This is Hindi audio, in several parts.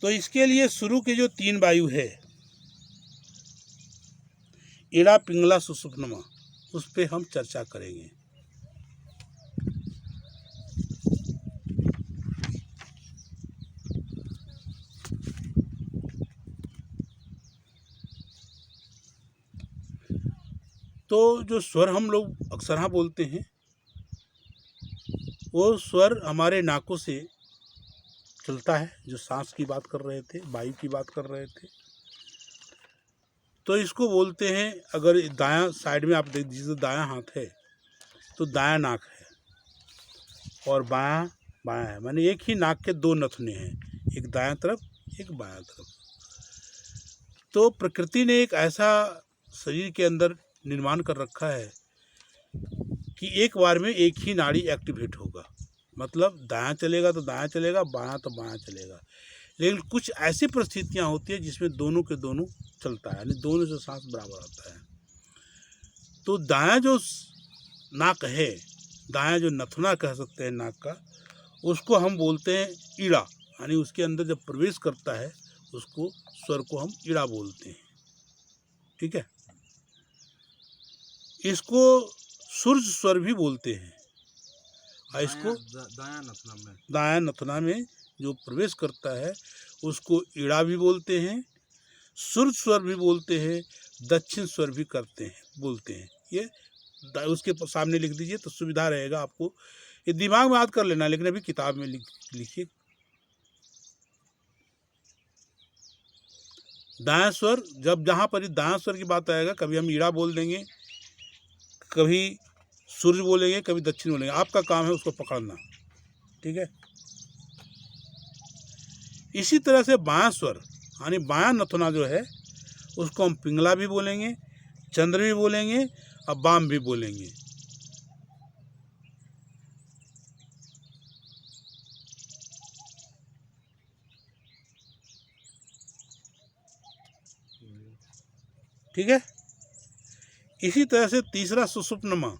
तो इसके लिए शुरू के जो 3 वायु है, इड़ा, पिंगला, सुषुप्नमा, उस पे हम चर्चा करेंगे। तो जो स्वर हम लोग अक्सरहा बोलते हैं, वो स्वर हमारे नाकों से चलता है। जो सांस की बात कर रहे थे, वायु की बात कर रहे थे, तो इसको बोलते हैं, अगर दायां साइड में आप देख दीजिए, दायां हाथ है तो दायां नाक है और बायां बायां है, माने एक ही नाक के 2 नथुने हैं, एक दायां तरफ, एक बायां तरफ। तो प्रकृति ने एक ऐसा शरीर के अंदर निर्माण कर रखा है कि एक बार में एक ही नाड़ी एक्टिवेट होगा, मतलब दायां चलेगा तो दायां चलेगा, बायां तो बायां चलेगा। लेकिन कुछ ऐसी परिस्थितियां होती है जिसमें दोनों के दोनों चलता है, यानी दोनों से सांस बराबर आता है। तो दायां जो नाक है, दायां जो नथुना कह सकते हैं नाक का, उसको हम बोलते हैं ईड़ा, यानी उसके अंदर जब प्रवेश करता है उसको स्वर को हम ईड़ा बोलते हैं। ठीक है, इसको सूर्य स्वर भी बोलते हैं। इसको दायां नथुना में जो प्रवेश करता है उसको ईड़ा भी बोलते हैं, सूर्य स्वर भी बोलते हैं, दक्षिण स्वर भी बोलते हैं। ये उसके सामने लिख दीजिए तो सुविधा रहेगा आपको, ये दिमाग में याद कर लेना, लेकिन अभी किताब में लिखिए। दायां स्वर, जब जहाँ पर दायां स्वर की बात आएगा, कभी हम ईड़ा बोल देंगे, कभी सूर्य बोलेंगे, कभी दक्षिण बोलेंगे, आपका काम है उसको पकड़ना। ठीक है, इसी तरह से बायां स्वर यानी बायां नथुना जो है उसको हम पिंगला भी बोलेंगे, चंद्र भी बोलेंगे और बाम भी बोलेंगे। ठीक है, इसी तरह से तीसरा सुषुप्नमा,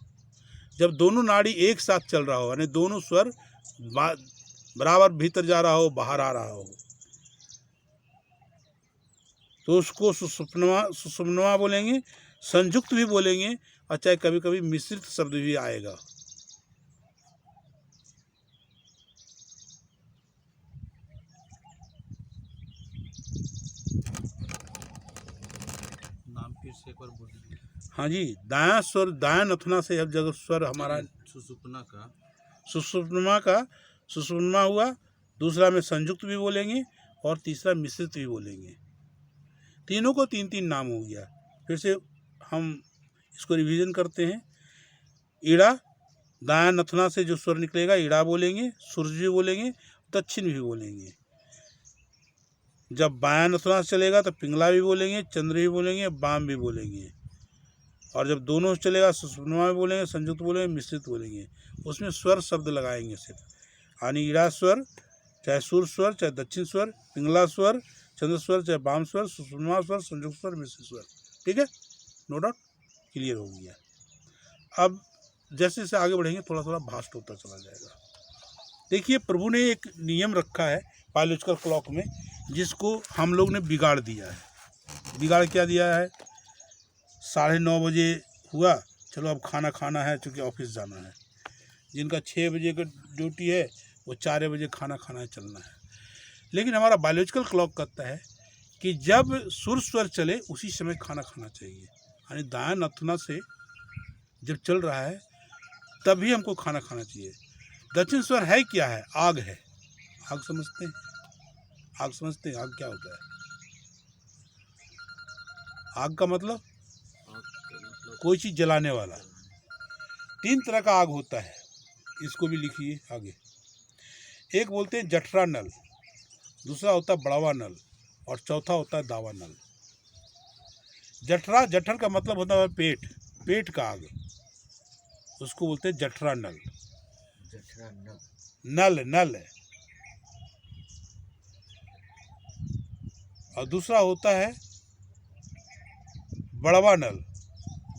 जब दोनों नाड़ी एक साथ चल रहा हो, यानी दोनों स्वर बराबर भीतर जा रहा हो, बाहर आ रहा हो, तो उसको सुषुप्नमा बोलेंगे, संयुक्त भी बोलेंगे, और चाहे कभी कभी मिश्रित शब्द भी आएगा। नाम फिर से एक बार बोल दीजिए। हाँ जी, दायां स्वर, दायां नथुना से अब जब स्वर हमारा सुषुप्नमा का सुषुप्नमा हुआ, दूसरा में संयुक्त भी बोलेंगे और तीसरा मिश्रित भी बोलेंगे। तीनों को 3-3 नाम हो गया। फिर से हम इसको रिवीजन करते हैं। ईड़ा, दायां नथुना से जो स्वर निकलेगा ईड़ा बोलेंगे, सूर्य भी बोलेंगे, दक्षिण भी बोलेंगे। जब बायां नथुना से चलेगा तो पिंगला भी बोलेंगे, चंद्र भी बोलेंगे, बाम भी बोलेंगे। और जब दोनों से चलेगा सुषुप्नमा भी बोलेंगे, संयुक्त बोलेंगे, मिश्रित बोलेंगे। उसमें स्वर शब्द लगाएंगे सिर्फ, यानी ईड़ा स्वर, चाहे सूर्य स्वर, चाहे दक्षिण स्वर, पिंगला स्वर, चंद्र स्वर, चाहे बाम स्वर, सुषुप्नमा स्वर, संयुक्त स्वर, मिश्रित स्वर। ठीक है, नो डाउट, क्लियर हो गया। अब जैसे जैसे आगे बढ़ेंगे थोड़ा थोड़ा भास्ट होता चला जाएगा। देखिए, प्रभु ने एक नियम रखा है बायोलॉजिकल क्लॉक में, जिसको हम लोग ने बिगाड़ दिया है। बिगाड़ क्या दिया है? 9:30 बजे हुआ, चलो अब खाना खाना है, चूँकि ऑफिस जाना है। जिनका 6 बजे का ड्यूटी है वो 4 बजे खाना खाना है, चलना है। लेकिन हमारा बायोलॉजिकल क्लॉक कहता है कि जब सूर्य स्वर चले उसी समय खाना खाना चाहिए, यानी दायां नथुना से जब चल रहा है तभी हमको खाना खाना चाहिए। दक्षिण स्वर है क्या है? आग है। आग समझते हैं? आग समझते हैं? आग क्या होता है? आग का मतलब कोई चीज़ जलाने वाला। 3 तरह का आग होता है, इसको भी लिखिए आगे। एक बोलते हैं जठरा नल, दूसरा होता है बड़वा नल, और चौथा होता है दावा नल। जठर का मतलब होता है पेट, पेट का आग, उसको बोलते हैं जठरा नल। नल है। और दूसरा होता है बड़वा नल।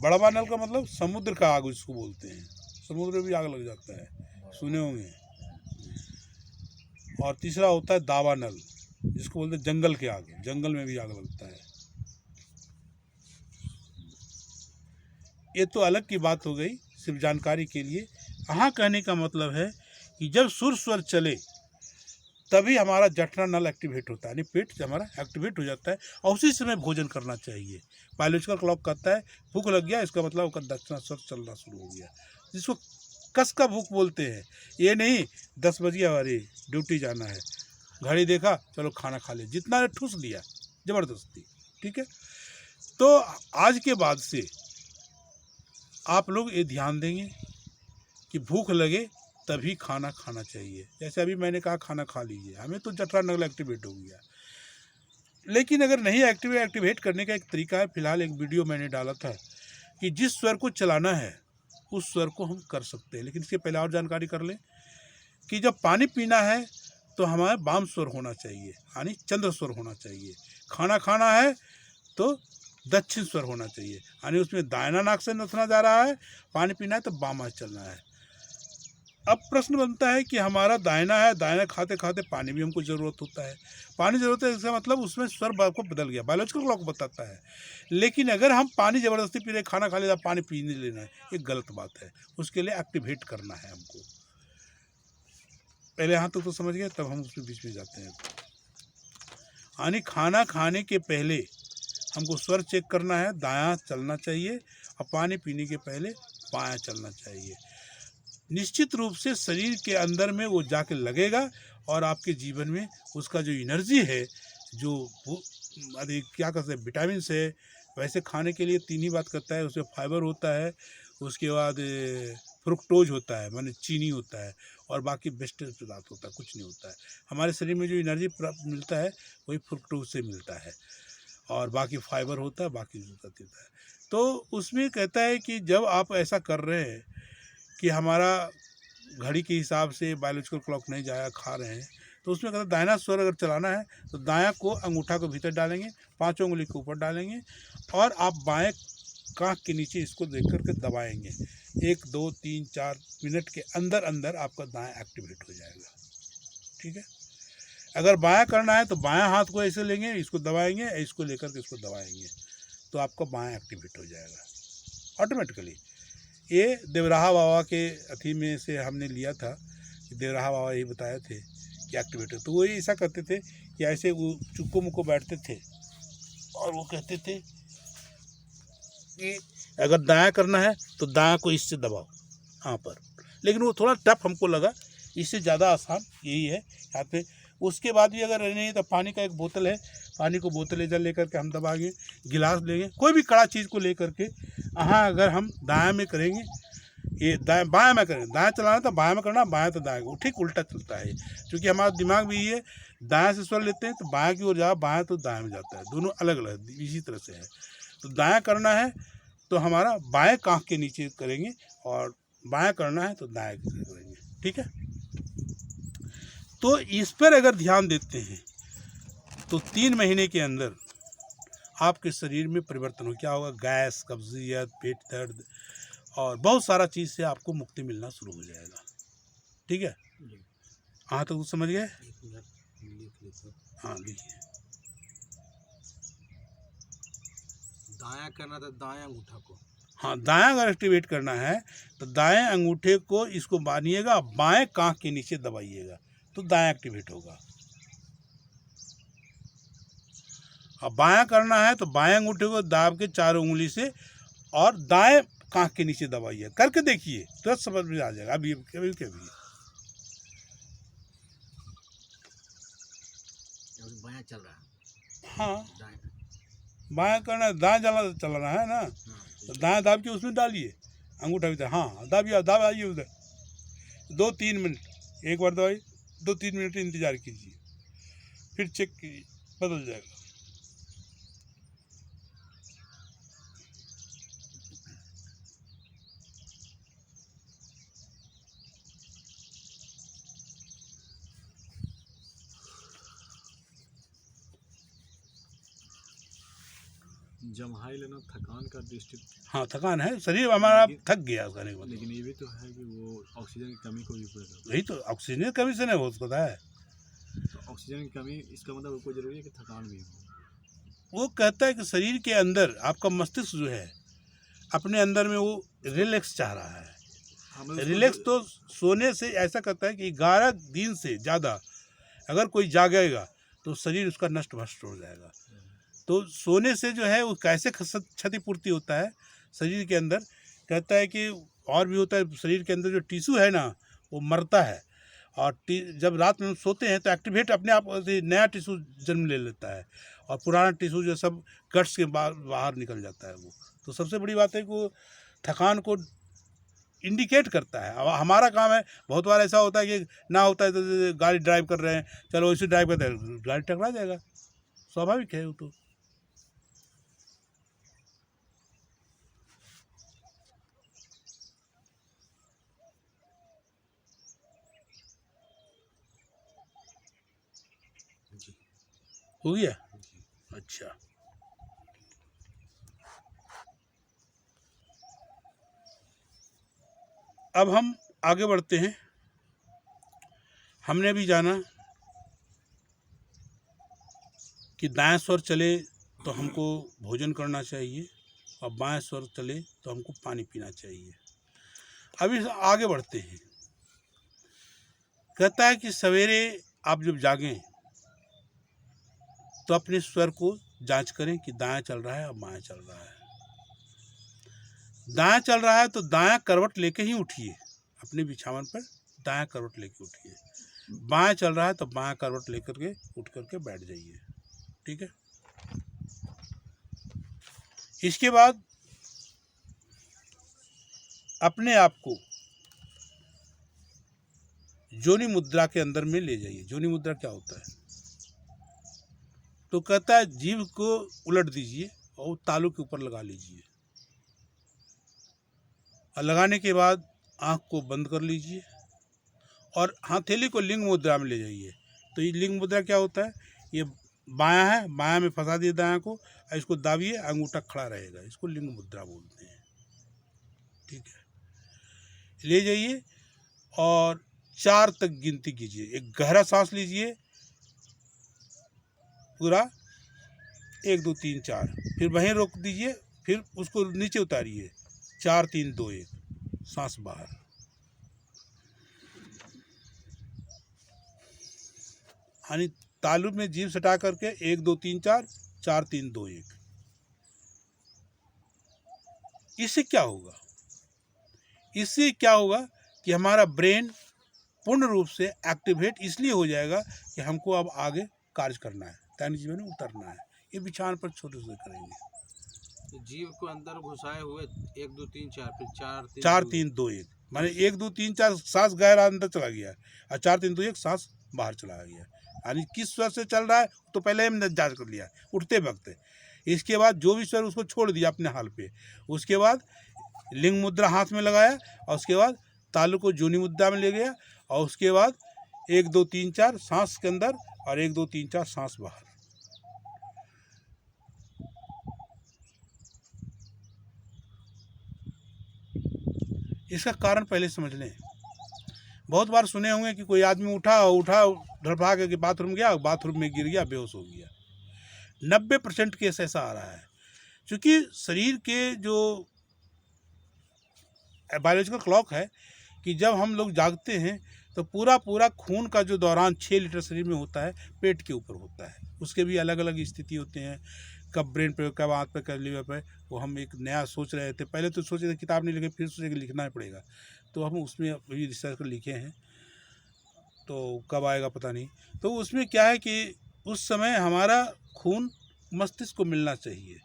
बड़वा नल का मतलब समुद्र का आग इसको बोलते हैं, समुद्र में भी आग लग जाता है, सुने होंगे। और तीसरा होता है दावा नल। जिसको बोलते हैं जंगल के आग, जंगल में भी आग लगता है। ये तो अलग की बात हो गई, सिर्फ जानकारी के लिए। यहाँ कहने का मतलब है कि जब सुर स्वर चले तभी हमारा जठरा नल एक्टिवेट होता है, यानी पेट हमारा एक्टिवेट हो जाता है, और उसी समय भोजन करना चाहिए। बायोलॉजिकल क्लॉक कहता है भूख लग गया, इसका मतलब उसका दक्षिणा स्वर चलना शुरू हो गया, जिसको कस का भूख बोलते हैं। ये नहीं 10 बज गया अरे ड्यूटी जाना है, घड़ी देखा चलो खाना खा ले, जितना ने ठूस लिया ज़बरदस्ती। ठीक है, तो आज के बाद से आप लोग ये ध्यान देंगे कि भूख लगे तभी खाना खाना चाहिए। जैसे अभी मैंने कहा खाना खा लीजिए, हमें तो जठरा नल एक्टिवेट हो गया। लेकिन अगर नहीं एक्टिवेट करने का एक तरीका है। फिलहाल एक वीडियो मैंने डाला था कि जिस स्वर को चलाना है उस स्वर को हम कर सकते हैं। लेकिन इसके पहले और जानकारी कर लें कि जब पानी पीना है तो हमारा वाम स्वर होना चाहिए, यानी चंद्र स्वर होना चाहिए। खाना खाना है तो दक्षिण स्वर होना चाहिए, यानी उसमें दाहिना नाक से नसना जा रहा है। पानी पीना है तो बामा चलना है। अब प्रश्न बनता है कि हमारा दाहिना है, दाहिना खाते खाते पानी भी हमको ज़रूरत होता है। पानी ज़रूरत है इसका मतलब उसमें स्वर आपको बदल गया, बायोलॉजिकल क्लॉक बताता है। लेकिन अगर हम पानी ज़बरदस्ती पी रहे, खाना खा लिया, पानी पीने लेना है, ये गलत बात है। उसके लिए एक्टिवेट करना है हमको। पहले यहाँ तक तो समझ गए, तब हम उसमें बीच में जाते हैं। यानी खाना खाने के पहले हमको स्वर चेक करना है, दायां चलना चाहिए, और पानी पीने के पहले बायां चलना चाहिए। निश्चित रूप से शरीर के अंदर में वो जाके लगेगा, और आपके जीवन में उसका जो एनर्जी है, जो अरे क्या कहते हैं विटामिन है, वैसे खाने के लिए 3 ही बात करता है। उसमें फाइबर होता है, उसके बाद फ्रुक्टोज होता है, माने चीनी होता है, और बाकी वेस्टेज पदार्थ होता है, कुछ नहीं होता है। हमारे शरीर में जो एनर्जी प्राप्त मिलता है वही फ्रुक्टोज से मिलता है, और बाकी फाइबर होता है, बाकी देता है। तो उसमें कहता है कि जब आप ऐसा कर रहे हैं कि हमारा घड़ी के हिसाब से बायोलॉजिकल क्लॉक नहीं जाया खा रहे हैं, तो उसमें कहता है दाहिना स्वर अगर चलाना है तो दायां को अंगूठा को भीतर डालेंगे, 5 उंगली के ऊपर डालेंगे, और आप बाएं कांख के नीचे इसको देख करके दबाएंगे। 1 2 3 4 मिनट के अंदर अंदर आपका दायां एक्टिवेट हो जाएगा। ठीक है, अगर बायां करना है तो बायां हाथ को ऐसे लेंगे, इसको दबाएंगे, इसको लेकर के इसको दबाएंगे, तो आपका बायां एक्टिवेट हो जाएगा ऑटोमेटिकली। ये देवराहा बाबा के अथी में से हमने लिया था, कि देवराहा बाबा यही बताए थे कि एक्टिवेट हो। तो वो ऐसा करते थे कि ऐसे वो चुक्को मुक्को बैठते थे, और वो कहते थे कि अगर दायां करना है तो दायां को इससे दबाओ यहाँ पर। लेकिन वो थोड़ा टफ हमको लगा, इससे ज़्यादा आसान यही है यहाँ पे। उसके बाद भी अगर नहीं तो पानी का एक बोतल है, पानी को बोतल इधर लेकर के हम दबाएंगे, गिलास लेंगे, कोई भी कड़ा चीज़ को लेकर के। हाँ, अगर हम दायां में करेंगे, ये दाएं बायां में करेंगे, दायां चलाना तो बायां में करना, बायां तो दाएं, वो ठीक उल्टा चलता है। क्योंकि हमारा दिमाग भी ये दाएं से स्वर लेते हैं तो बायां की ओर जाओ, बायां तो दाएं में जाता है, दोनों अलग अलग इसी तरह से है। तो दायां करना है तो हमारा बाएं कांख के नीचे करेंगे, और बायां करना है तो दाएं करेंगे। ठीक है, तो इस पर अगर ध्यान देते हैं तो 3 महीने के अंदर आपके शरीर में परिवर्तन हो। क्या होगा? गैस, कब्जियत, पेट दर्द और बहुत सारा चीज़ से आपको मुक्ति मिलना शुरू हो जाएगा। ठीक है, हाँ तो समझ गए? हाँ लिखिए। दायां करना था दायां अंगूठा को, हाँ, दायां अगर एक्टिवेट करना है तो दाएं अंगूठे को इसको बांधिएगा, बाएं कांख के नीचे दबाइएगा, तो दायां एक्टिवेट होगा। अब बायां करना है तो बाएं अंगूठे को दाब के 4 उंगली से और दाएं कांख के नीचे दबाइए, करके देखिए तुरंत समझ में आ जाएगा। अभी कभी कभी बायां चल रहा है, हाँ बायां करना है, दाएं चलाना है ना, तो दाएं दाब के उसमें डालिए अंगूठा भीतर, हाँ दाबिए, दाब आइए उधर 2-3 मिनट, एक बार दबाइए, 2-3 मिनट इंतजार कीजिए, फिर चेक कीजिए, बदल जाएगा। जम्हाई लेना थकान का दृष्टि, हाँ थकान है, शरीर हमारा थक गया उसका, नहीं लेकिन ये भी तो है कि वो ऑक्सीजन की कमी को भी पूरा करता यही तो ऑक्सीजन की कमी से नहीं हो सकता है। है। तो ऑक्सीजन की कमी, इसका मतलब उनको जरूरी है कि थकान भी हो। वो कहता है कि शरीर के अंदर आपका मस्तिष्क जो है अपने अंदर में वो रिलैक्स चाह रहा है। हाँ, मतलब उसको रिलैक्स तो सोने से ऐसा करता है कि 11 दिन से ज़्यादा अगर कोई जागेगा तो शरीर उसका नष्ट भ्रष्ट हो जाएगा। तो सोने से जो है वो कैसे क्षतिपूर्ति होता है शरीर के अंदर, कहता है कि और भी होता है। शरीर के अंदर जो टिश्यू है ना वो मरता है, और जब रात में हम सोते हैं तो एक्टिवेट अपने आप से नया टिश्यू जन्म ले लेता है, और पुराना टिश्यू जो सब गट्स के बाहर निकल जाता है वो। तो सबसे बड़ी बात है कि वो थकान को इंडिकेट करता है। अब हमारा काम है, बहुत बार ऐसा होता है कि ना होता है तो गाड़ी ड्राइव कर रहे हैं, चलो वैसे ड्राइव करते हैं, गाड़ी टकरा जाएगा, स्वाभाविक है वो तो। जी। हो गया। अच्छा, अब हम आगे बढ़ते हैं। हमने भी जाना कि दाएं स्वर चले तो हमको भोजन करना चाहिए, और बाएं स्वर चले तो हमको पानी पीना चाहिए। अभी आगे बढ़ते हैं। कहता है कि सवेरे आप जब जागें तो अपने स्वर को जांच करें कि दायां चल रहा है और बायां चल रहा है। दायां चल रहा है तो दायां करवट लेके ही उठिए, अपने बिछावन पर दायां करवट लेके उठिए। बायां चल रहा है तो बायां करवट लेकर के उठ करके बैठ जाइए, ठीक है। इसके बाद अपने आप को जोनी मुद्रा के अंदर में ले जाइए। जोनी मुद्रा क्या होता है? तो कहता है जीभ को उलट दीजिए और तालू के ऊपर लगा लीजिए, और लगाने के बाद आँख को बंद कर लीजिए और हथेली को लिंग मुद्रा में ले जाइए। तो ये लिंग मुद्रा क्या होता है? ये बायां है, बायां में फंसा दिए दायां को, और इसको दाबिए, अंगूठा खड़ा रहेगा, इसको लिंग मुद्रा बोलते हैं, ठीक है। ले जाइए और 4 तक गिनती कीजिए। एक गहरा सांस लीजिए पूरा, 1 2 3 4, फिर वहीं रोक दीजिए, फिर उसको नीचे उतारिए, 4 3 2 1, सांस बाहर। यानी तालु में जीभ सटा करके 1 2 3 4, 4 3 2 1। इससे क्या होगा? इससे क्या होगा कि हमारा ब्रेन पूर्ण रूप से एक्टिवेट इसलिए हो जाएगा कि हमको अब आगे कार्य करना है, दैनिक जीवन में उतरना है। ये बिछान पर छोटे से करेंगे। तो जीव को अंदर घुसाए हुए 1 2 3 4, फिर 4 3 2 1, माने 1 2 3 4 सांस गहरा अंदर चला गया, और 4 3 2 1 सांस बाहर चला गया। यानी किस स्वर से चल रहा है तो पहले हमने जांच कर लिया उठते वक्त। इसके बाद जो भी स्वर उसको छोड़ दिया अपने हाल पे। उसके बाद लिंग मुद्रा हाथ में लगाया, और उसके बाद तालु को जोनी मुद्रा में ले गया, और उसके बाद 1 2 3 4 सांस के अंदर, और 1 2 3 4 सांस बाहर। इसका कारण पहले समझ लें। बहुत बार सुने होंगे कि कोई आदमी उठा ढड़फा के बाथरूम गया, बाथरूम में गिर गया, बेहोश हो गया। 90% केस ऐसा आ रहा है, क्योंकि शरीर के जो बायोलॉजिकल क्लॉक है कि जब हम लोग जागते हैं तो पूरा खून का जो दौरान 6 लीटर शरीर में होता है, पेट के ऊपर होता है। उसके भी अलग अलग स्थिति होते हैं, कब ब्रेन पे, कब हाथ पे, कब लीवर पे। वो हम एक नया सोच रहे थे, पहले तो सोचे थे किताब नहीं लिखे, फिर सोचे कि लिखना ही पड़ेगा, तो हम उसमें अभी रिसर्च कर लिखे हैं, तो कब आएगा पता नहीं। तो उसमें क्या है कि उस समय हमारा खून मस्तिष्क को मिलना चाहिए।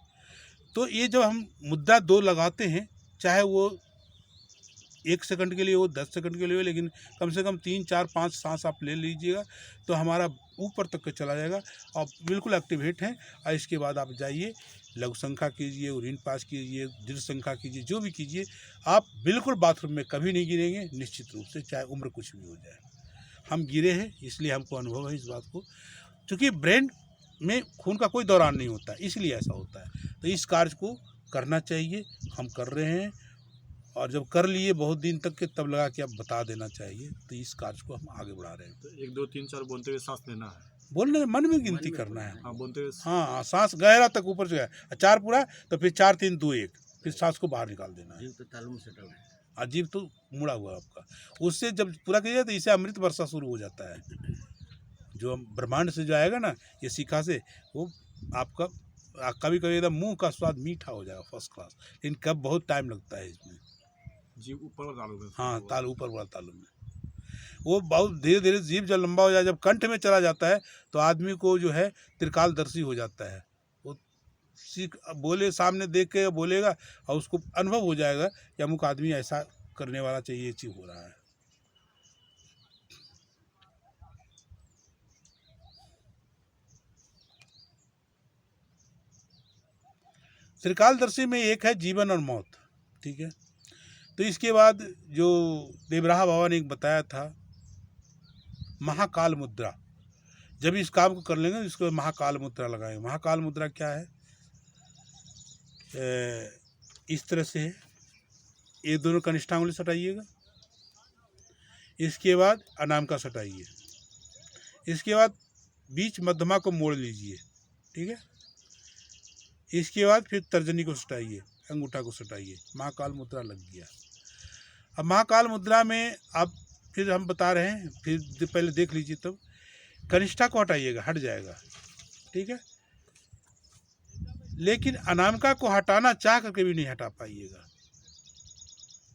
तो ये जब हम मुद्रा 2 लगाते हैं, चाहे वो 1 सेकंड के लिए हो, 10 सेकंड के लिए हो, लेकिन कम से कम 3 4 5 सांस आप ले लीजिएगा तो हमारा ऊपर तक के चला जाएगा और बिल्कुल एक्टिवेट है। और इसके बाद आप जाइए, लघु शंखा कीजिए, यूरिन पास कीजिए, दीर्घ शंखा कीजिए, जो भी कीजिए, आप बिल्कुल बाथरूम में कभी नहीं गिरेंगे, निश्चित रूप से, चाहे उम्र कुछ भी हो जाए। हम गिरे हैं इसलिए हमको अनुभव है इस बात को, क्योंकि ब्रेन में खून का कोई दौरान नहीं होता, इसलिए ऐसा होता है। तो इस कार्य को करना चाहिए, हम कर रहे हैं, और जब कर लिए बहुत दिन तक के तब लगा कि अब बता देना चाहिए। तो इस कार्य को हम आगे बढ़ा रहे हैं। तो 1 2 3 4 बोलते हुए सांस लेना है। बोलने मन में गिनती करना है। हाँ बोलते हुए हाँ, सांस गहरा तक ऊपर से गया, 4 पूरा तो फिर 4 3 2 1, फिर सांस को बाहर निकाल देना है। जीव तो तालू में सटा हुआ है। अजीब तो मुड़ा हुआ है आपका, उससे जब पूरा कीजिए तो इससे अमृत वर्षा शुरू हो जाता है। जो ब्रह्मांड से जो आएगा ना ये शिखा से, वो आपका कभी कभी एकदम मुंह का स्वाद मीठा हो जाएगा फर्स्ट क्लास, लेकिन कब बहुत टाइम लगता है इसमें। जीव ऊपर तालु में। हाँ, ताल ऊपर वाला तालु में वो बहुत धीरे धीरे जीव जब लंबा हो जाए, जब कंठ में चला जाता है तो आदमी को जो है त्रिकालदर्शी हो जाता है। वो सीख बोले सामने देख के बोलेगा और उसको अनुभव हो जाएगा कि अमुक आदमी ऐसा करने वाला चाहिए, ये चीज़ हो रहा है। त्रिकालदर्शी में एक है जीवन और मौत, ठीक है। तो इसके बाद जो देवराहा बाबा ने एक बताया था महाकाल मुद्रा, जब इस काम को कर लेंगे तो इसको महाकाल मुद्रा लगाएंगे। महाकाल मुद्रा क्या है? इस तरह से है, ये दोनों कनिष्ठ अंगुली सटाइएगा, इसके बाद अनामिका सटाइए, इसके बाद बीच मध्यमा को मोड़ लीजिए, ठीक है। इसके बाद फिर तर्जनी को सटाइए, अंगूठा को सटाइए, महाकाल मुद्रा लग गया। अब महाकाल मुद्रा में आप फिर हम बता रहे हैं, फिर पहले देख लीजिए, तब कनिष्ठा को हटाइएगा, हट जाएगा, ठीक है। लेकिन अनामिका को हटाना चाह करके भी नहीं हटा पाइएगा,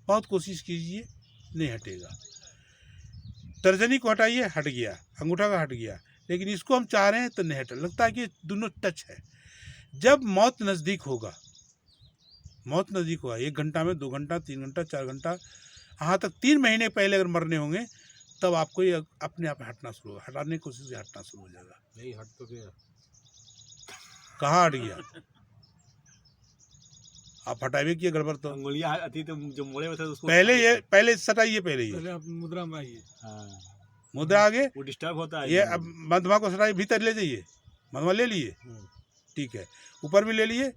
बहुत कोशिश कीजिए, नहीं हटेगा। तर्जनी को हटाइए, हट गया, अंगूठा का हट गया, लेकिन इसको हम चाह रहे हैं तो नहीं हटा, लगता है कि दोनों टच है। जब मौत नज़दीक होगा, मौत नज़दीक होगा, 1 घंटा में 2 घंटा 3 घंटा 4 घंटा, यहाँ तक 3 महीने पहले अगर मरने होंगे, तब आपको ये अपने आप हटना शुरू होगा, हटाने की कोशिश से हटना शुरू हो जाएगा। नहीं हट तो गया। कहाँ हट गया? आप हटावे किए गड़बड़ तो अंगुलियां अति तो जो मोड़े हुए थे उसको पहले सटाइए, पहले ये पहले आप मुद्रा में आइए। हाँ मुद्रा आगे, वो डिस्टर्ब होता है ये अब मध्यमा को सटाइए, भीतर ले जाइए, मध्यमा ले लिए, ठीक है, ऊपर भी ले लिए।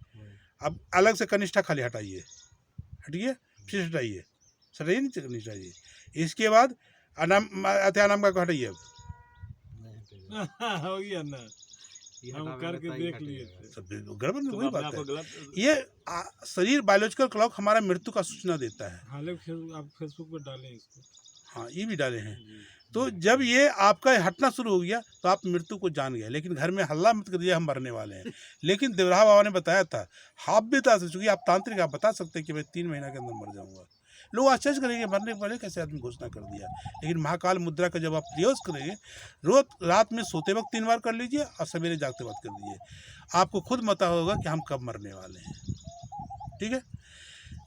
अब अलग से कनिष्ठा खाली हटाइए, हटिए, फिर हटाइए, सटाइए नीचे कनिष्ठा जी। इसके बाद अनामिका को हटाइए। अब हो गया ना, हम करके देख लिए थे। सब गड़बड़ में तो वही अपने बात आप को है। गलत ये शरीर बायोलॉजिकल क्लॉक हमारा मृत्यु का सूचना देता है। हालांकि आप फेसबुक पर डालें इसको। हाँ, ये भी डाले हैं। तो जब ये आपका हटना शुरू हो गया तो आप मृत्यु को जान गए, लेकिन घर में हल्ला मत करिए हम मरने वाले हैं। लेकिन देवराहा बाबा ने बताया था, आप भी बता सकते, चूँकि आप तांत्रिक, आप बता सकते हैं कि मैं 3 महीना के अंदर मर जाऊंगा। लोग आश्चर्य करेंगे, मरने के पहले कैसे आदमी घोषणा कर दिया। लेकिन महाकाल मुद्रा का जब आप प्रयोग करेंगे, रोज रात में सोते वक्त 3 बार कर लीजिए और सवेरे जागते वक्त कर दीजिए, आपको खुद पता होगा कि हम कब मरने वाले हैं, ठीक है।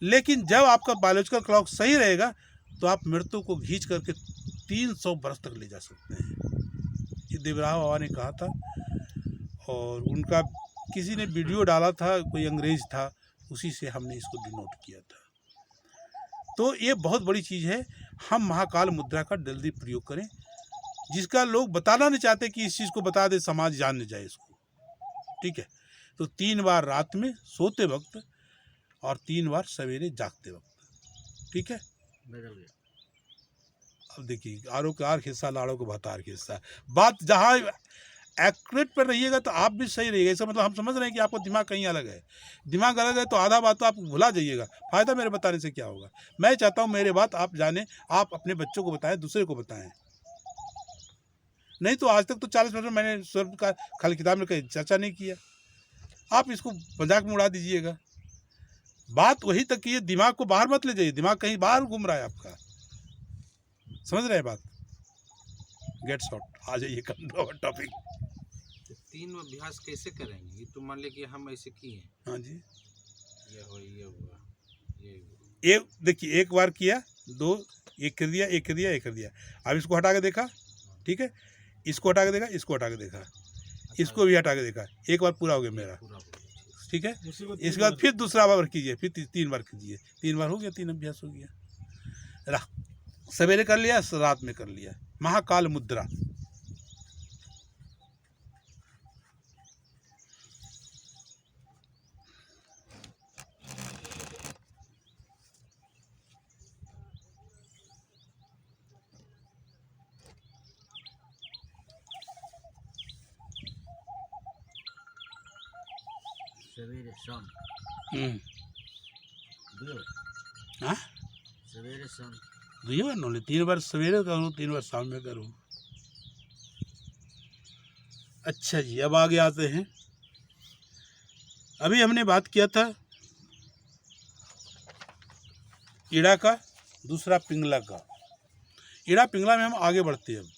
लेकिन जब आपका बायोलॉजिकल क्लॉक सही रहेगा तो आप मृत्यु को खींच करके 300 वर्ष तक ले जा सकते हैं। ये देवराहा बाबा ने कहा था, और उनका किसी ने वीडियो डाला था, कोई अंग्रेज था, उसी से हमने इसको डिनोट किया था। तो ये बहुत बड़ी चीज़ है, हम महाकाल मुद्रा का जल्दी प्रयोग करें, जिसका लोग बताना नहीं चाहते कि इस चीज़ को बता दे, समाज जान न जाए इसको, ठीक है। तो 3 बार रात में सोते वक्त और 3 बार सवेरे जागते वक्त, ठीक है। बदल गया। अब देखिए, आरो का आर हिस्सा, लाड़ों को भतार हिस्सा, बात जहाँ एक्यूरेट पर रहिएगा तो आप भी सही रहिएगा। इसका मतलब हम समझ रहे हैं कि आपको दिमाग कहीं अलग है, दिमाग अलग है तो आधा बात तो आप भुला जाइएगा, फ़ायदा मेरे बताने से क्या होगा। मैं चाहता हूँ मेरे बात आप जाने, आप अपने बच्चों को बताएं, दूसरे को बताएं। नहीं तो आज तक तो 40% मैंने स्वर्ग का खाली किताब में कहीं चर्चा नहीं किया, आप इसको मजाक में उड़ा दीजिएगा। बात वही तक की है, दिमाग को बाहर मत ले जाइए, दिमाग कहीं बाहर घूम रहा है आपका, समझ रहे हैं बात। गेट शॉट, आ जाइए टॉपिक। 3 अभ्यास कैसे करेंगे? ये तो मान ले कि हम ऐसे किए, हाँ जी, ये हुआ, ये हुआ, ये हुआ। ये देखिए, एक बार किया, 2, एक कर दिया, एक कर दिया, एक कर दिया। अब इसको हटा के देखा, ठीक है, इसको हटा के देखा, इसको हटा के देखा, इसको भी हटा के देखा, एक बार पूरा हो गया मेरा, पूरा हो गया। ठीक है। उसी को इसके बाद फिर दूसरा बार कीजिए, फिर 3 बार कीजिए, 3 बार हो गया, 3 अभ्यास हो गया। सवेरे कर लिया, रात में कर लिया, महाकाल मुद्रा। सवेरे शाम हम्म, दो हाँ सवेरे शाम 2 बार नॉलेज, 3 बार सवेरे करूँ 3 बार शाम में करूँ। अच्छा जी, अब आगे आते हैं। अभी हमने बात किया था ईड़ा का, दूसरा पिंगला का। ईड़ा पिंगला में हम आगे बढ़ते हैं। अब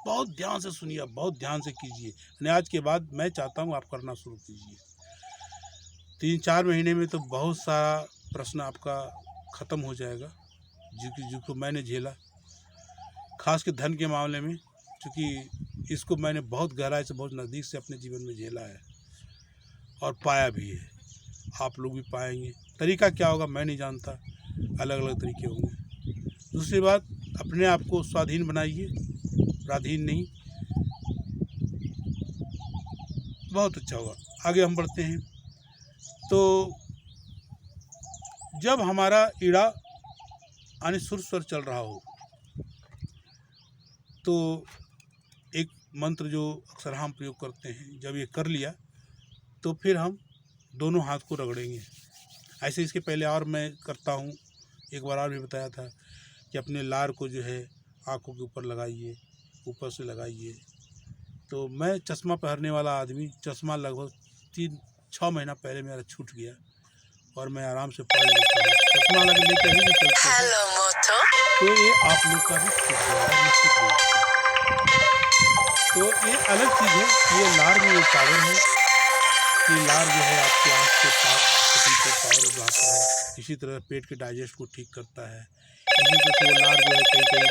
बहुत ध्यान से सुनिए, बहुत ध्यान से कीजिए, यानी आज के बाद मैं चाहता हूँ आप करना शुरू कीजिए। 3-4 महीने में तो बहुत सारा प्रश्न आपका ख़त्म हो जाएगा, जिसको मैंने झेला, खास के धन के मामले में, क्योंकि इसको मैंने बहुत गहराई से, बहुत नज़दीक से अपने जीवन में झेला है और पाया भी है। आप लोग भी पाएंगे। तरीका क्या होगा मैं नहीं जानता, अलग अलग तरीके होंगे। दूसरी बात, अपने आप को स्वाधीन बनाइए, पराधीन नहीं। बहुत अच्छा होगा। आगे हम बढ़ते हैं। तो जब हमारा ईड़ा यानी सुर स्वर चल रहा हो तो एक मंत्र जो अक्सर हम प्रयोग करते हैं, जब ये कर लिया तो फिर हम दोनों हाथ को रगड़ेंगे। ऐसे इसके पहले और मैं करता हूँ, एक बार और भी बताया था कि अपने लार को जो है आँखों के ऊपर लगाइए, ऊपर से लगाइए। तो मैं चश्मा पहनने वाला आदमी, चश्मा लगभग 3-6 महीना पहले मेरा छूट गया और मैं आराम से पढ़ लेता हूँ। चश्मा लग लेके ही नहीं चलते हैं, तो ये आप लोग का भी छूट जाएगा निश्चित रूप से। तो ये अलग चीज़ है, ये लार में ये पावर है कि लार जो है आपके आँख के पावर बढ़ाता है, इसी तरह पेट के डाइजेस्ट को ठीक करता है, इसी तरह से वो लार जो है कहीं कहीं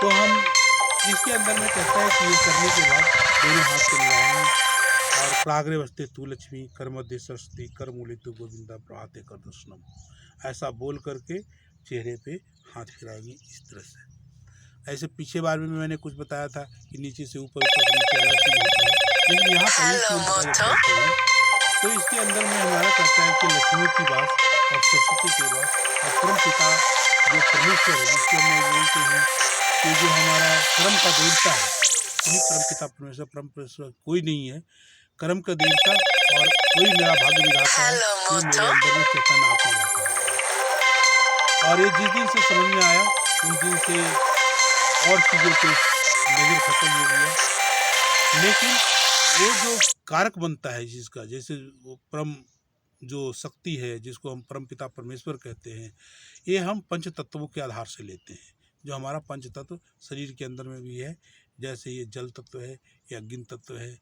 तो हम इसके अंदर में कहता है कि ये करने के बाद दोनों हाथ को मिलाएंगे और प्राग्रे वस्ते तू लक्ष्मी कर मध्य सरस्वती कर मूले तू गोविंदा प्रभाते कर दर्शनम, ऐसा बोल करके चेहरे पे हाथ फिराएंगे इस तरह से। ऐसे पीछे बार में मैंने कुछ बताया था कि नीचे से ऊपर, ऊपर से नीचे अलग चीज़ होता है, लेकिन यहाँ पर तो इसके अंदर में हमारा कहता है कि लक्ष्मी की बात और सरस्वती की बात और परम पिता जो परमेश्वर है, जिसको हम बोलते हैं कि जो हमारा कर्म का देवता है, वही परम पिता परमेश्वर, परम परमेश्वर कोई नहीं है। कर्म का देवता और कोई मेरा भाग्य विधाता है, जो मेरे अंदर में चेतन आत्मा रहता है। और ये जिस दिन से समझ में आया उस दिन से और चीज़ों पे नज़र खत्म हो गया। लेकिन वो जो कारक बनता है जिसका, जैसे वो परम जो शक्ति है जिसको हम परम पिता परमेश्वर कहते हैं, ये हम पंच तत्वों के आधार से लेते हैं। जो हमारा पंच तत्व शरीर के अंदर में भी है, जैसे ये जल तत्व है, ये अग्नि तत्व है,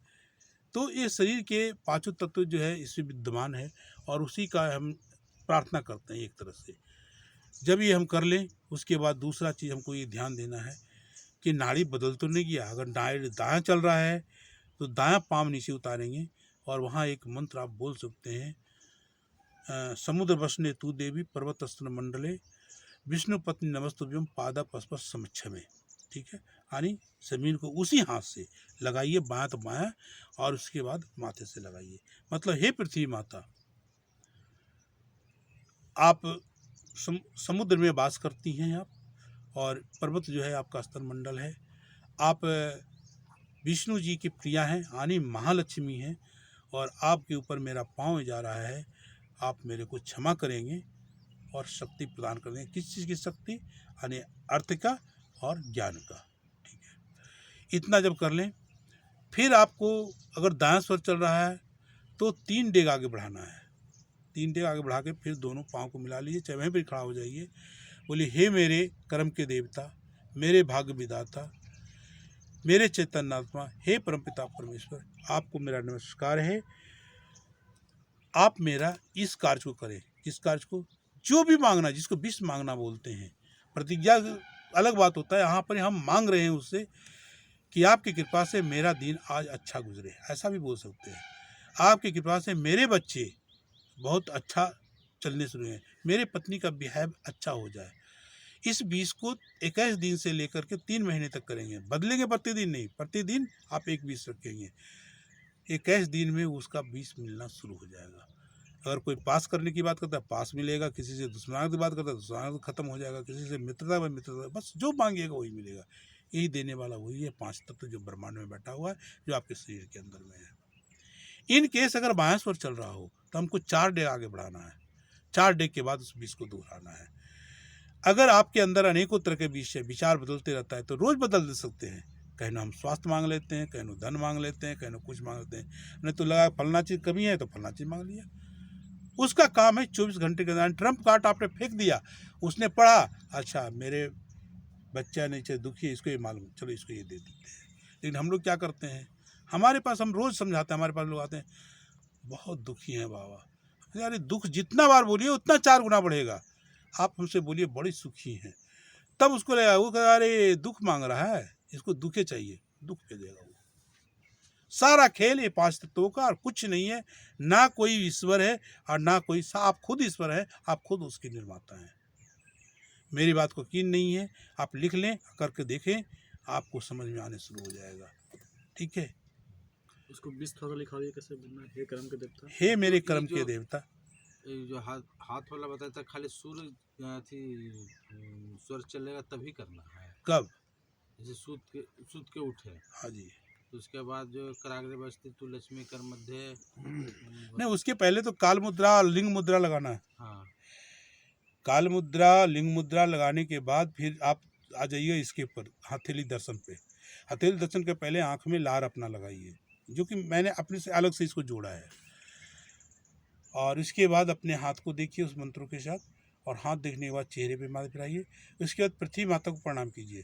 तो ये शरीर के पांचों तत्व जो है इसमें विद्यमान है और उसी का हम प्रार्थना करते हैं एक तरह से। जब ये हम कर लें उसके बाद दूसरा चीज़ हमको ये ध्यान देना है कि नाड़ी बदल तो नहीं गया। अगर नाड़ी दायां चल रहा है तो दायां पाँव नीचे उतारेंगे और वहाँ एक मंत्र आप बोल सकते हैं, समुद्र वसने तू देवी पर्वत स्तन मंडले विष्णु पत्नी नमस्तुभ्यम पादा पस्पस समक्षमे। ठीक है, यानी ज़मीन को उसी हाथ से लगाइए, बायां तो बायां, और उसके बाद माथे से लगाइए। मतलब हे पृथ्वी माता, आप समुद्र में वास करती हैं आप, और पर्वत जो है आपका स्तन मंडल है। आप विष्णु जी की प्रिया हैं, यानी महालक्ष्मी हैं, और आपके ऊपर मेरा पाँव जा रहा है। आप मेरे को क्षमा करेंगे और शक्ति प्रदान कर देंगे। किस चीज़ की शक्ति? यानी अर्थ का और ज्ञान का। ठीक है, इतना जब कर लें, फिर आपको अगर दायां स्वर चल रहा है तो 3 डेग आगे बढ़ाना है। 3 डेग आगे बढ़ा के फिर दोनों पाँव को मिला लीजिए, चाहे वहीं पर खड़ा हो जाइए। बोलिए, हे मेरे कर्म के देवता, मेरे भाग्य विधाता, मेरे चैतन्यात्मा, हे परमपिता परमेश्वर, आपको मेरा नमस्कार है। आप मेरा इस कार्य को करें। किस कार्य को? जो भी मांगना, जिसको विष मांगना बोलते हैं। प्रतिज्ञा अलग बात होता है, यहाँ पर हम मांग रहे हैं उससे कि आपकी कृपा से मेरा दिन आज अच्छा गुजरे, ऐसा भी बोल सकते हैं। आपकी कृपा से मेरे बच्चे बहुत अच्छा चलने शुरू हैं, मेरे पत्नी का बिहेव अच्छा हो जाए। इस 20 को 21 दिन से लेकर के 3 महीने तक करेंगे। बदलेंगे प्रतिदिन नहीं, प्रतिदिन आप एक 20 रखेंगे। 21 दिन में उसका 20 मिलना शुरू हो जाएगा। अगर कोई पास करने की बात करता है, पास मिलेगा। किसी से दुश्मनाहट की बात करता है, दुश्मनाहट खत्म हो जाएगा। किसी से मित्रता में मित्रता, बस जो मांगिएगा वही मिलेगा। यही देने वाला वही है, 5 तत्व जो ब्रह्मांड में बैठा हुआ है, जो आपके शरीर के अंदर में है। इन केस अगर बायां स्वर चल रहा हो तो हमको 4 डे आगे बढ़ाना है, 4 डे के बाद उस विष को दोहराना है। अगर आपके अंदर अनेकों तरह के विष है, विचार बदलते रहता है, तो रोज़ बदल दे सकते हैं। कहीं हम स्वास्थ्य मांग लेते हैं, कहीं धन मांग लेते हैं, कहीं कुछ मांग लेते हैं, नहीं तो लगा फलना चीज़ कमी है तो फलना चीज़ मांग लिया। उसका काम है 24 घंटे के दौरान। ट्रम्प कार्ड आपने फेंक दिया, उसने पढ़ा, अच्छा मेरे बच्चा नीचे दुखी है, इसको ये मालूम, चलो इसको ये दे देते हैं। लेकिन हम लोग क्या करते हैं, हमारे पास हम रोज़ समझाते हैं, हमारे पास लोग आते हैं बहुत दुखी हैं बाबा, यार दुख जितना बार बोलिए उतना 4 गुना बढ़ेगा। आप हमसे बोलिए बड़ी सुखी हैं, तब उसको लगेगा वो कह अरे दुख मांग रहा है, इसको दुखे चाहिए, दुख पे देगा वो। सारा खेल ये 5 तत्वों का और कुछ नहीं है। ना कोई ईश्वर है और ना कोई, आप खुद ईश्वर है, आप खुद उसके निर्माता हैं। मेरी बात को यकीन नहीं है, आप लिख लें, करके देखें, आपको समझ में आने शुरू हो जाएगा। ठीक है, उसको 20 थोड़ा लिखा दिया कैसे बोलना है, हे कर्म के देवता, हे मेरे कर्म के देवता। ये जो हाथ वाला बताया था, खाली सूर्य स्वर चलेगा तभी करना है। कब? जैसे सूत के उठे, हाँ जी, तो उसके बाद जो कराग्रे बस्ती तू लक्ष्मी कर मध्य, नहीं उसके पहले तो काल मुद्रा और लिंग मुद्रा लगाना है। हाँ, काल मुद्रा, लिंग मुद्रा लगाने के बाद फिर आप आ जाइए इसके ऊपर हथेली दर्शन पे। हथेली दर्शन के पहले आँख में लार अपना लगाइए, जो कि मैंने अपने से अलग से इसको जोड़ा है। और इसके बाद अपने हाथ को देखिए उस मंत्रों के साथ, और हाथ देखने के बाद चेहरे पे माथा फिराइए। उसके बाद पृथ्वी माता को प्रणाम कीजिए।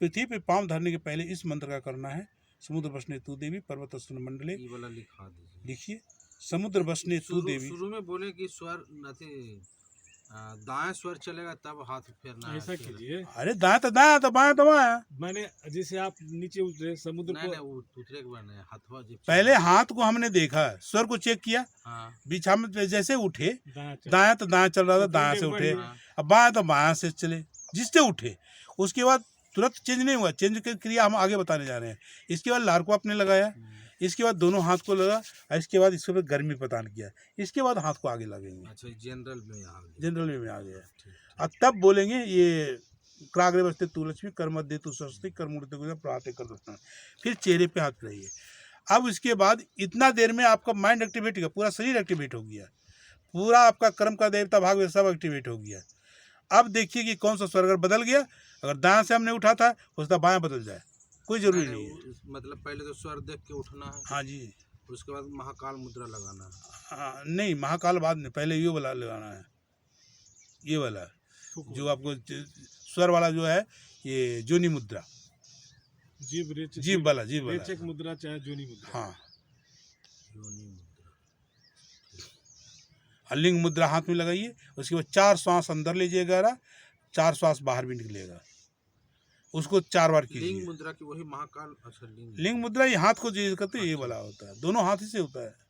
पृथ्वी पे पाँव धरने के पहले इस मंत्र का करना है, समुद्र बसने तू देवी पर्वत स्तन मंडले। ये वाला लिखा दीजिए। लिखिए, समुद्र बसने तू देवी। शुरू में बोले कि स्वर नथी दाएं स्वर चलेगा तब हाथ फेरना है। ऐसा कीजिए। अरे दाएं तो दाएं, तो बाएं तो बाएं। मैंने जैसे आप नीचे उतरे समुद्र नहीं को, नहीं, वो दूसरे के बने हाथवा जी। पहले हाथ को हमने देखा, स्वर को चेक किया, हाँ बीच हम जैसे उठे, दायां चल- दायां तो दायां चल रहा था, दायां से उठे, हाँ, अब बायां तो बायां से चले, जिससे उठे। उसके बाद तुरंत चेंज नहीं हुआ, चेंज की क्रिया हम आगे बताने जा रहे हैं। इसके बाद लार को आपने लगाया, इसके बाद दोनों हाथ को लगा, और इसके बाद इसके ऊपर गर्मी प्रदान किया, इसके बाद हाथ को आगे लगेंगे। अच्छा जनरल में आ गया। जनरल में आ गया। ठीक। और तब बोलेंगे ये क्राग्रे बस्ते तू लक्ष्मी कर मध्य तू सरस्वती कर मूर्ति को प्राते कर दर्शन। फिर चेहरे पे हाथ फिराइए। अब इसके बाद इतना देर में आपका माइंड एक्टिवेट हो गया, पूरा शरीर एक्टिवेट हो गया, पूरा आपका कर्म का देवता भाग सब एक्टिवेट हो गया। अब देखिए कि कौन सा स्वर अगर बदल गया, अगर दायां से हमने उठा था उसका बायां बदल जाए, कोई जरूरी नहीं है। मतलब पहले तो स्वर देख के उठना है, हाँ जी, उसके बाद महाकाल मुद्रा लगाना है। हाँ, नहीं महाकाल बाद में, पहले ये वाला लगाना है, ये वाला जो आपको स्वर वाला जो है, ये जोनी मुद्रा, जीव वाला रेचक मुद्रा चाहे जोनी मुद्रा। हाँ, योनि मुद्रा। और लिंग मुद्रा हाथ में लगाइए। उसके बाद 4 श्वास अंदर लीजिएगा, 4 श्वास बाहर भी निकलेगा, उसको 4 बार लिंग कीजिए। मुद्रा की वही महाकाल। अच्छा लिंग मुद्रा ये हाथ को जो करते हैं ये वाला होता है, दोनों हाथ ही से होता है।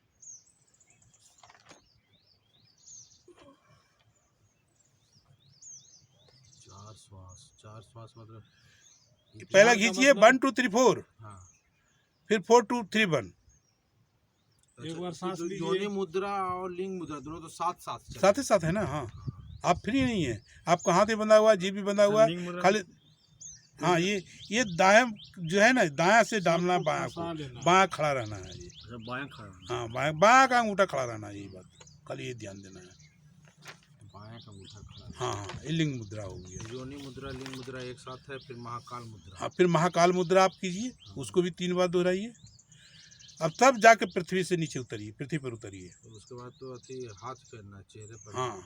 चार श्वास मतलब पहला खींचिए 1 2 3 4, हाँ। फिर 4 2 3 1। एक बार सांस तो लीजिए। योनि मुद्रा और लिंग मुद्रा दोनों तो साथ साथ ही साथ है ना। हाँ, आप फ्री नहीं है, आपका हाथ भी बंधा हुआ है, जीभ भी बंधा हुआ लिंग है, मुद्रा खाली हाँ ये दायां जो है ना, दायां से डालना बायां को, बायां खड़ा रहना है ये। बायां खड़ा। हाँ, बायां का अंगूठा खड़ा रहना है, यही बात खाली ये ध्यान देना है। बायां का अंगूठा खड़ा। हाँ हाँ, ये लिंग मुद्रा हो गया। योनि मुद्रा लिंग मुद्रा एक साथ है, फिर महाकाल मुद्रा। हाँ, फिर महाकाल मुद्रा आप कीजिए, उसको भी 3 बार दोहराइए। अब तब जाके पृथ्वी से नीचे उतरिए, पृथ्वी पर उतरिए। उसके बाद तो अति हाथ फेरना चेहरे पर। हाँ।